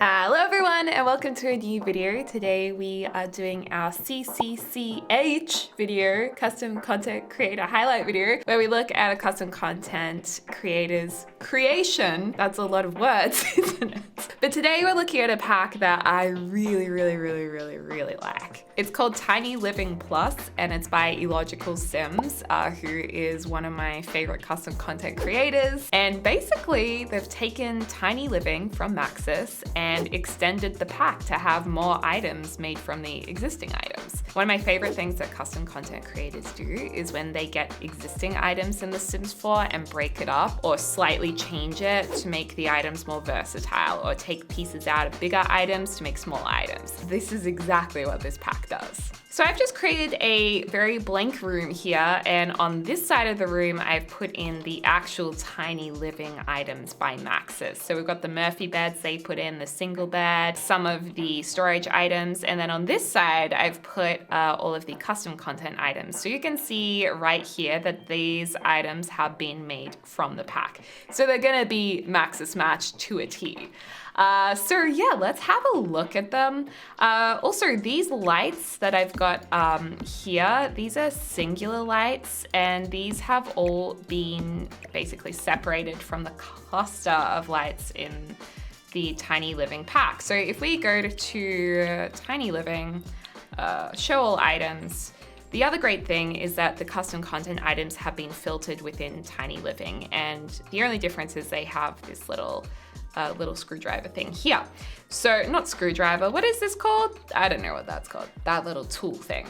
Hello everyone and welcome to a new video. Today we are doing our CCCH video, custom content creator highlight video, where we look at a custom content creator's creation. That's a lot of words, isn't it? But today we're looking at a pack that I really like. It's called Tiny Living Plus and it's by Illogical Sims, who is one of my favorite custom content creators. And basically they've taken Tiny Living from Maxis and extended the pack to have more items made from the existing items. One of my favorite things that custom content creators do is when they get existing items in the Sims 4 and break it up or slightly change it to make the items more versatile or take pieces out of bigger items to make small items. This is exactly what this pack does. So I've just created a very blank room here, and on this side of the room I've put in the actual Tiny Living items by Maxis. So we've got the Murphy beds they put in, the single bed, some of the storage items, and then on this side I've put all of the custom content items. So you can see right here that these items have been made from the pack. So they're gonna be Maxis matched to a T. So yeah, let's have a look at them. Also, these lights that I've got here, these are singular lights, and these have all been basically separated from the cluster of lights in the Tiny Living pack. So if we go to Tiny Living, show all items, the other great thing is that the custom content items have been filtered within Tiny Living, and the only difference is they have this little screwdriver thing here. So not screwdriver, what is this called? I don't know what that's called. That little tool thing.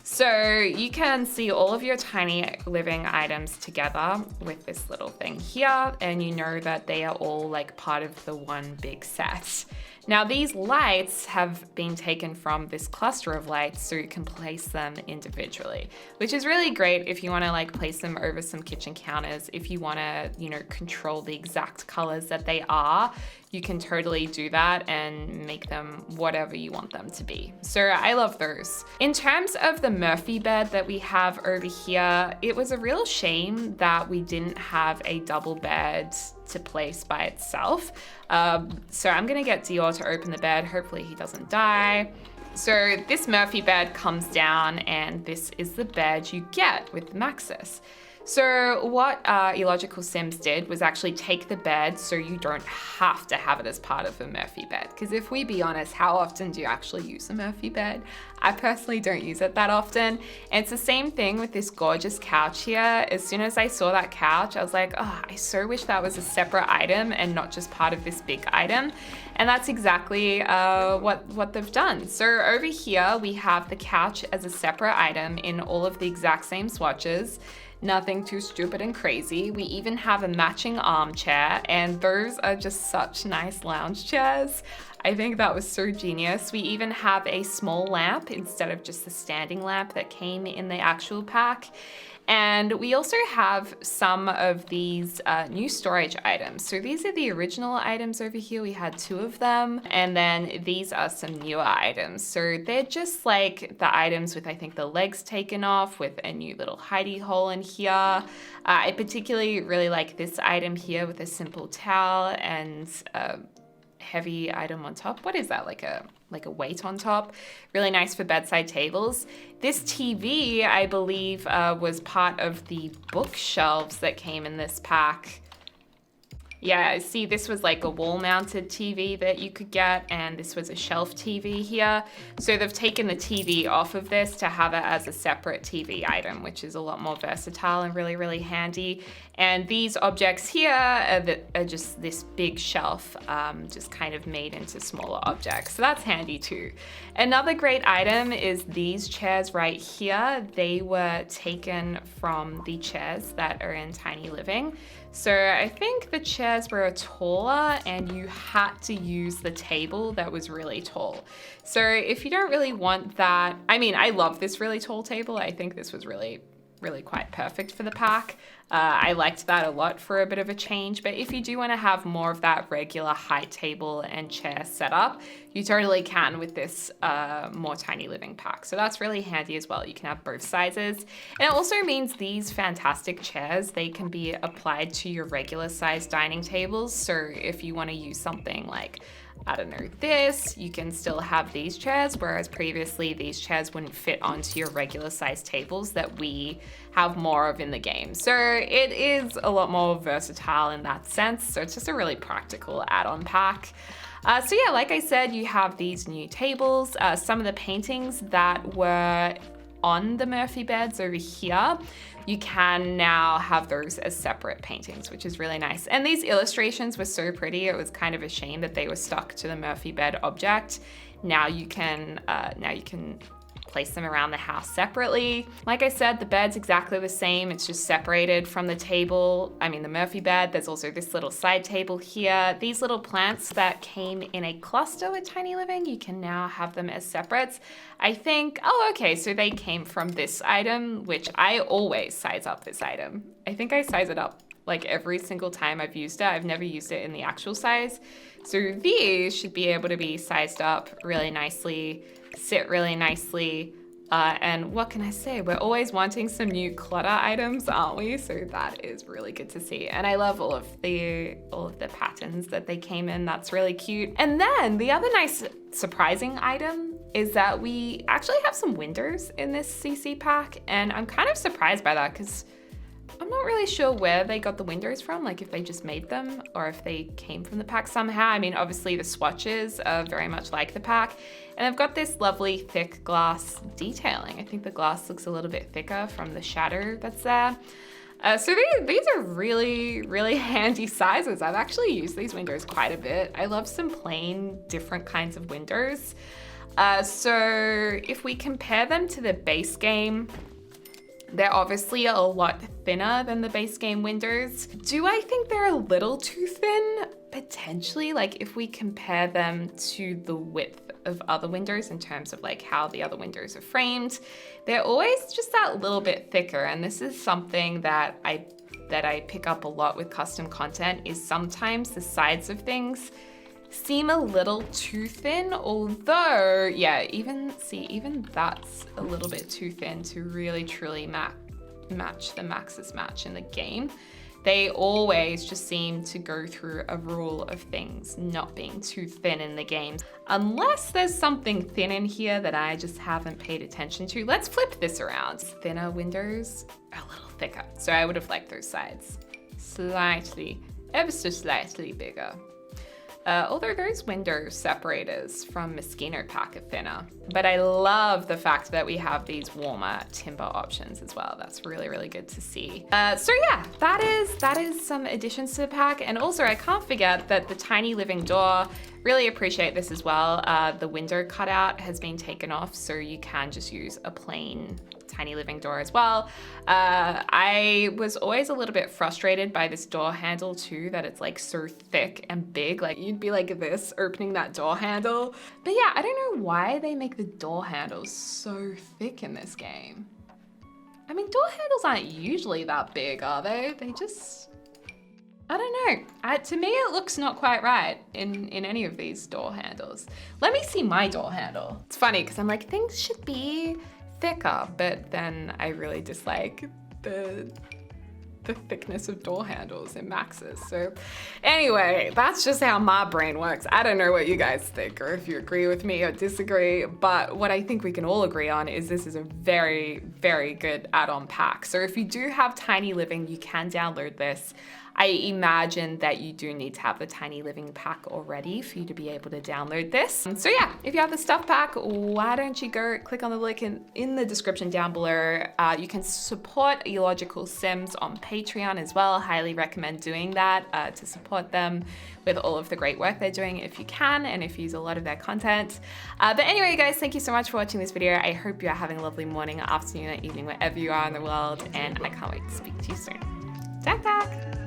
So you can see all of your Tiny Living items together with this little thing here, and you know that they are all like part of the one big set. Now these lights have been taken from this cluster of lights, so you can place them individually, which is really great if you want to like place them over some kitchen counters. If you want to, control the exact colors that they are, you can totally do that and make them whatever you want them to be. So I love those. In terms of the Murphy bed that we have over here, it was a real shame that we didn't have a double bed to place by itself. So I'm gonna get Dior to open the bed. Hopefully he doesn't die. So this Murphy bed comes down and this is the bed you get with Maxis. So what Illogical Sims did was actually take the bed so you don't have to have it as part of a Murphy bed. Because if we be honest, how often do you actually use a Murphy bed? I personally don't use it that often. And it's the same thing with this gorgeous couch here. As soon as I saw that couch, I was like, oh, I so wish that was a separate item and not just part of this big item. And that's exactly what they've done. So over here, we have the couch as a separate item in all of the exact same swatches. Nothing too stupid and crazy. We even have a matching armchair, and those are just such nice lounge chairs. I think that was so genius. We even have a small lamp instead of just the standing lamp that came in the actual pack. And we also have some of these new storage items. So these are the original items over here. We had 2 of them. And then these are some newer items. So they're just like the items with, I think, the legs taken off with a new little hidey hole in here. I particularly really like this item here with a simple towel and heavy item on top. What is that, like a weight on top? Really nice for bedside tables. This TV, I believe, was part of the bookshelves that came in this pack. Yeah, see, this was like a wall-mounted TV that you could get, and this was a shelf TV here. So they've taken the TV off of this to have it as a separate TV item, which is a lot more versatile and really handy. And these objects here are just this big shelf, just kind of made into smaller objects. So that's handy too. Another great item is these chairs right here. They were taken from the chairs that are in Tiny Living. So I think the chairs were taller and you had to use the table that was really tall. So if you don't really want that, I mean, I love this really tall table. I think this was really quite perfect for the pack. I liked that a lot for a bit of a change, but if you do want to have more of that regular height table and chair setup, you totally can with this more Tiny Living pack. So that's really handy as well. You can have both sizes. And it also means these fantastic chairs, they can be applied to your regular size dining tables. So if you want to use something like I don't know, this. You can still have these chairs, whereas previously these chairs wouldn't fit onto your regular size tables that we have more of in the game. So it is a lot more versatile in that sense. So it's just a really practical add-on pack. So yeah, like I said, you have these new tables. Some of the paintings that were on the Murphy beds over here, you can now have those as separate paintings, which is really nice. And these illustrations were so pretty, it was kind of a shame that they were stuck to the Murphy bed object. Now you can place them around the house separately. Like I said, the bed's exactly the same. It's just separated from the table. I mean, the Murphy bed. There's also this little side table here. These little plants that came in a cluster with Tiny Living, you can now have them as separates. I think, oh, okay, so they came from this item, which I always size up this item. I think I size it up like every single time I've used it. I've never used it in the actual size. So these should be able to be sized up really nicely, sit really nicely. And what can I say? We're always wanting some new clutter items, aren't we? So that is really good to see. And I love all of the patterns that they came in. That's really cute. And then the other nice surprising item is that we actually have some windows in this CC pack. And I'm kind of surprised by that because I'm not really sure where they got the windows from, like if they just made them or if they came from the pack somehow. I mean, obviously the swatches are very much like the pack, and they've got this lovely thick glass detailing. I think the glass looks a little bit thicker from the shadow that's there. So these are really, really handy sizes. I've actually used these windows quite a bit. I love some plain, different kinds of windows. So if we compare them to the base game, they're obviously a lot thinner than the base game windows. Do I think they're a little too thin? Potentially, like if we compare them to the width of other windows in terms of like how the other windows are framed, they're always just that little bit thicker. And this is something that I pick up a lot with custom content, is sometimes the sides of things seem a little too thin, although, yeah, even that's a little bit too thin to really truly match the Max's match in the game. They always just seem to go through a rule of things not being too thin in the game. Unless there's something thin in here that I just haven't paid attention to. Let's flip this around. Thinner windows are a little thicker. So I would have liked those sides slightly, ever so slightly bigger. Although those window separators from Moschino pack are thinner. But I love the fact that we have these warmer timber options as well. That's really, really good to see. So yeah, that is some additions to the pack. And also I can't forget that the Tiny Living door, really appreciate this as well. The window cutout has been taken off, so you can just use a plain Tiny Living door as well. I was always a little bit frustrated by this door handle too, that it's like so thick and big, like you'd be like this opening that door handle. But yeah, I don't know why they make the door handles so thick in this game. I mean, door handles aren't usually that big, are they? They just, I don't know. To me, it looks not quite right in any of these door handles. Let me see my door handle. It's funny because I'm like, things should be thicker, but then I really dislike the thickness of door handles in Max's. So anyway, that's just how my brain works. I don't know what you guys think or if you agree with me or disagree, but what I think we can all agree on is this is a very, very good add-on pack. So if you do have Tiny Living, you can download this. I imagine that you do need to have the Tiny Living pack already for you to be able to download this. So yeah, if you have the stuff pack, why don't you go click on the link in the description down below. You can support Illogical Sims on Patreon as well. Highly recommend doing that to support them with all of the great work they're doing if you can and if you use a lot of their content. But anyway, guys, thank you so much for watching this video. I hope you're having a lovely morning, afternoon, or evening, wherever you are in the world, and I can't wait to speak to you soon. Tak tak!